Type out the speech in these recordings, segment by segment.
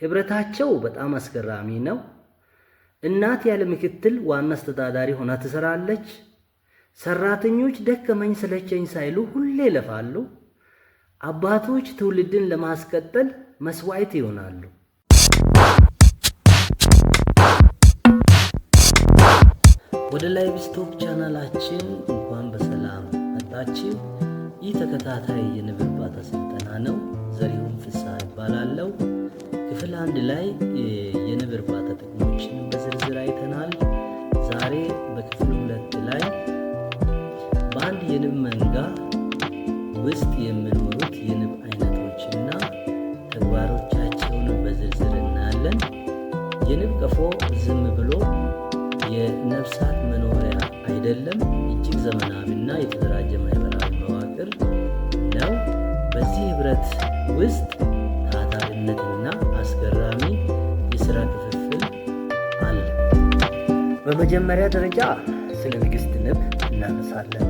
ህብረታቸው በጣም አስገራሚ ነው። እናት ያለ ምክትል ዋና አስተዳዳሪ ሆና ትሰራለች። ሰራተኞች ደከመኝ ሰለቸኝ ሳይሉ ሁሌ ይለፋሉ። አባቶች ትውልድን ለማስቀጠል መስዋዕት ይሆናሉ። ወደ ላይቭ ስቶክ ቻናላችን እንኳን በሰላም መጣችሁ። ይህ ተከታታይ የንብ እርባታ ስልጠና ነው። ዘሪሁን ፍስሐ ይባላለው። ክፍል 1 ላይ የንብ እርባታ ጥቅሞችን በዝርዝር አይተናል። ዛሬ በክፍል 2 ላይ በአንድ የንብ መንጋ ውስጥ የሚኖሩት የንብ አይነቶችና ተግባሮቻቸውን በዝርዝር እናያለን። የንብ ቀፎ ዝም ብሎ የነፍሳት መኖሪያ አይደለም። እጅግ ዘመናዊና የተደራጀ ማህበራዊ መዋቅር ነው። በዚህ ህብረት ውስጥ ታታሪነትና አስገራሚ የሥራ ክፍፍል አለ። በመጀመሪያ ደረጃ ስለ ንግሥት ንብ እናነሳለን።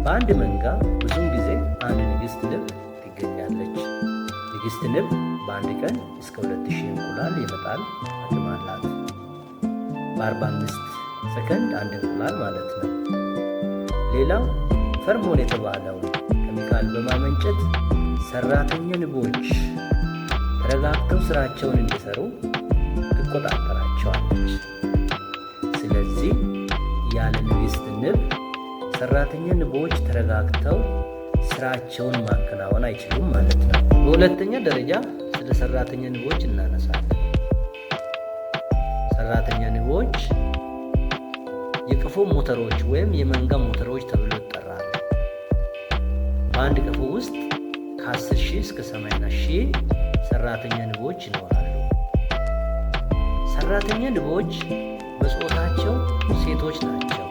በአንድ መንጋ ብዙውን ጊዜ አንድ ንግሥት ንብ ትገኛለች። ንግሥት ንብ በአንድ ቀን እስከ 2000 እንቁላል የመጣል አቅም አላት። በ45 ሰከንድ አንድ እንቁላል ማለት ነው። ሌላው ፈርሞን የተባለው ኬሚካል በማመንጨት ሰራተኛ ንቦች ተረጋግተው ስራቸውን እንዲሰሩ ትቆጣጠራቸዋለች። ስለዚህ ያለ ንግሥት ንብ ሰራተኛ ንቦች ተረጋግተው ስራቸውን ማከናወን አይችሉም ማለት ነው። በሁለተኛ ደረጃ ስለ ሰራተኛ ንቦች እናነሳለን። ሰራተኛ ንቦች የቀፎ ሞተሮች ወይም የመንጋ ሞተሮች ተብለው ይጠራሉ። በአንድ ቀፎ ውስጥ ከ10,000 እስከ 80,000 ሰራተኛ ንቦች ይኖራሉ። ሰራተኛ ንቦች በጾታቸው ሴቶች ናቸው፣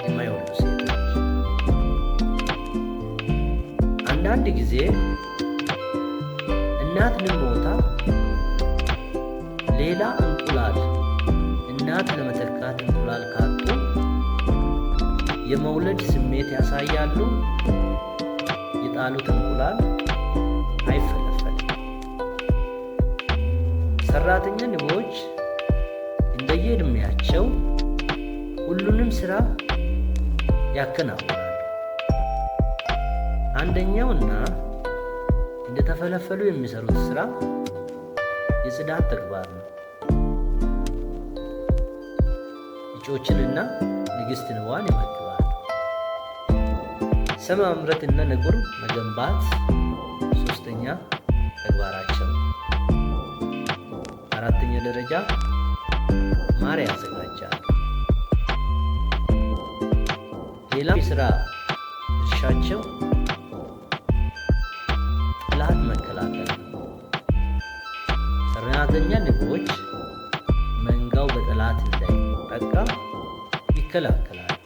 የማይወልዱ ሴቶች። አንዳንድ ጊዜ እናት ንብ ሞታ ሌላ እንቁላል እናት ለመተካት እንቁላል ካጡ የመውለድ ስሜት ያሳያሉ። የጣሉት እንቁላል አይፈለፈልም። ሰራተኛ ንቦች እንደየእድሜያቸው ሁሉንም ስራ ያከናውናሉ። አንደኛውና እንደተፈለፈሉ የሚሰሩት ስራ የጽዳት ተግባር ነው። እጮችንና ንግሥት ንቧን ይመግባሉ። ሰም ማምረትና ንቁር መገንባት ሶስተኛ ተግባራቸው። አራተኛ ደረጃ ማር ያዘጋጃሉ። ሌላው የሥራ ድርሻቸው ጠላት መከላከል ነው። ሰራተኛ ንቦች መንጋው በጠላት እንዳይጠቃ ይከላከላል።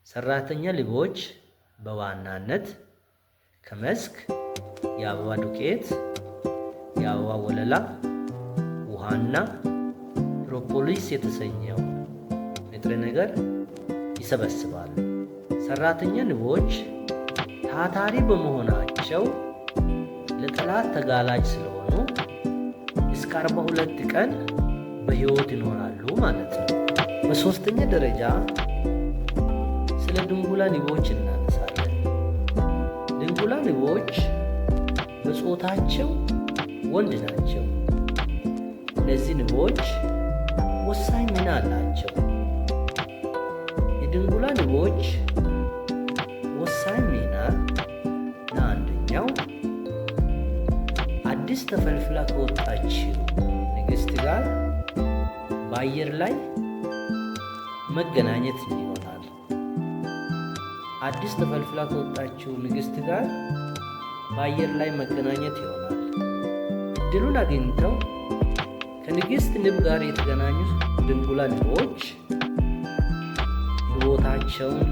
ሰራተኛ ንቦች በዋናነት ከመስክ የአበባ ዱቄት፣ የአበባ ወለላ፣ ውሃና ፕሮፖሊስ የተሰኘው ንጥረ ነገር ይሰበስባሉ። ሰራተኛ ንቦች ታታሪ በመሆናቸው ለጠላት ተጋላጭ ስለሆኑ እስከ 42 ቀን በሕይወት ይኖራሉ ማለት ነው። በሶስተኛ ደረጃ ስለ ድንጉላ ንቦች እናነሳለን። ድንጉላ ንቦች በጾታቸው ወንድ ናቸው። እነዚህ ንቦች ወሳኝ ሚና አላቸው። የድንጉላ ንቦች ወሳኝ ሚና አንደኛው አዲስ ተፈልፍላ ከወጣችው ንግሥት ጋር በአየር ላይ መገናኘት ይሆናል። አዲስ ተፈልፍላ ከወጣችው ንግሥት ጋር በአየር ላይ መገናኘት ይሆናል። እድሉን አግኝተው ከንግሥት ንብ ጋር የተገናኙ ድንጉላ ንቦች ሕይወታቸውን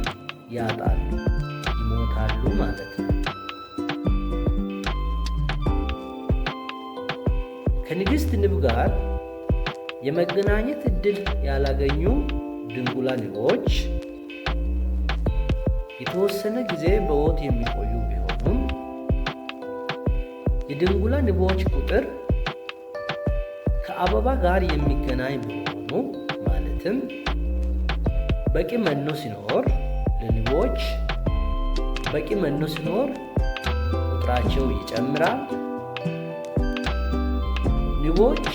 ያጣሉ፣ ይሞታሉ ማለት ነው። ከንግሥት ንብ ጋር የመገናኘት እድል ያላገኙ ድንጉላ ንቦች የተወሰነ ጊዜ በሕይወት የሚቆዩ ቢሆኑም የድንጉላ ንቦች ቁጥር ከአበባ ጋር የሚገናኝ በመሆኑ ማለትም በቂ መኖ ሲኖር ለንቦች በቂ መኖ ሲኖር ቁጥራቸው ይጨምራል። ንቦች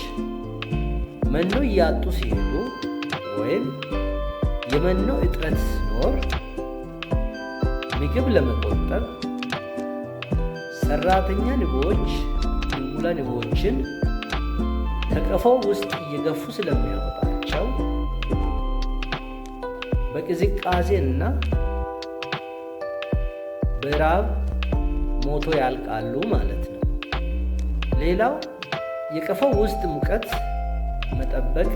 መኖ እያጡ ሲሄዱ ወይም የመኖ እጥረት ሲኖር ምግብ ለመቆጠብ ሰራተኛ ንቦች ድንጉላ ንቦችን ከቀፎው ውስጥ እየገፉ ስለሚያወጣቸው በቅዝቃዜና በራብ ሞቶ ያልቃሉ ማለት ነው። ሌላው የቀፎው ውስጥ ሙቀት መጠበቅ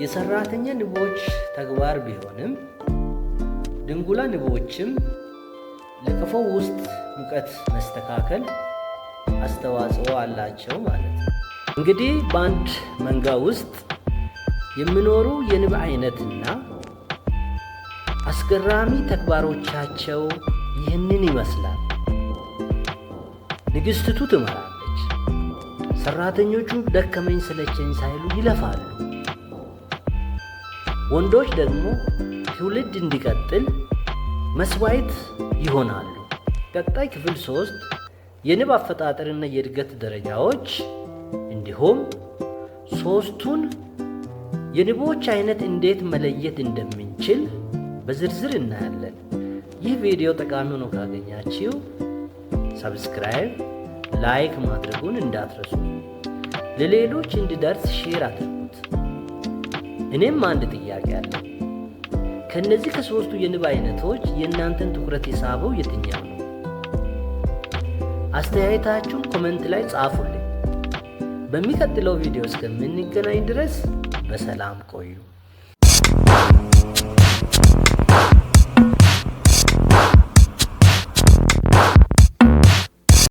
የሰራተኛ ንቦች ተግባር ቢሆንም ድንጉላ ንቦችም ለቀፎው ውስጥ ሙቀት መስተካከል አስተዋጽኦ አላቸው ማለት ነው። እንግዲህ በአንድ መንጋ ውስጥ የሚኖሩ የንብ አይነትና አስገራሚ ተግባሮቻቸው ይህንን ይመስላል። ንግሥቲቱ ትመራለች። ሰራተኞቹ ደከመኝ ሰለቸኝ ሳይሉ ይለፋሉ። ወንዶች ደግሞ ትውልድ እንዲቀጥል መስዋዕት ይሆናሉ። ቀጣይ ክፍል 3 የንብ አፈጣጠርና የእድገት ደረጃዎች እንዲሁም 3ቱን የንቦች አይነት እንዴት መለየት እንደምንችል በዝርዝር እናያለን። ይህ ቪዲዮ ጠቃሚ ሆኖ ካገኛችሁ ሰብስክራይብ፣ ላይክ ማድረጉን እንዳትረሱ። ለሌሎች እንዲደርስ ሼር አድርጉት። እኔም አንድ ጥያቄ አለ። ከነዚህ ከ3ቱ የንብ አይነቶች የእናንተን ትኩረት የሳበው የትኛው ነው? አስተያየታችሁን ኮሜንት ላይ ጻፉልኝ። በሚቀጥለው ቪዲዮ እስከምንገናኝ ድረስ በሰላም ቆዩ።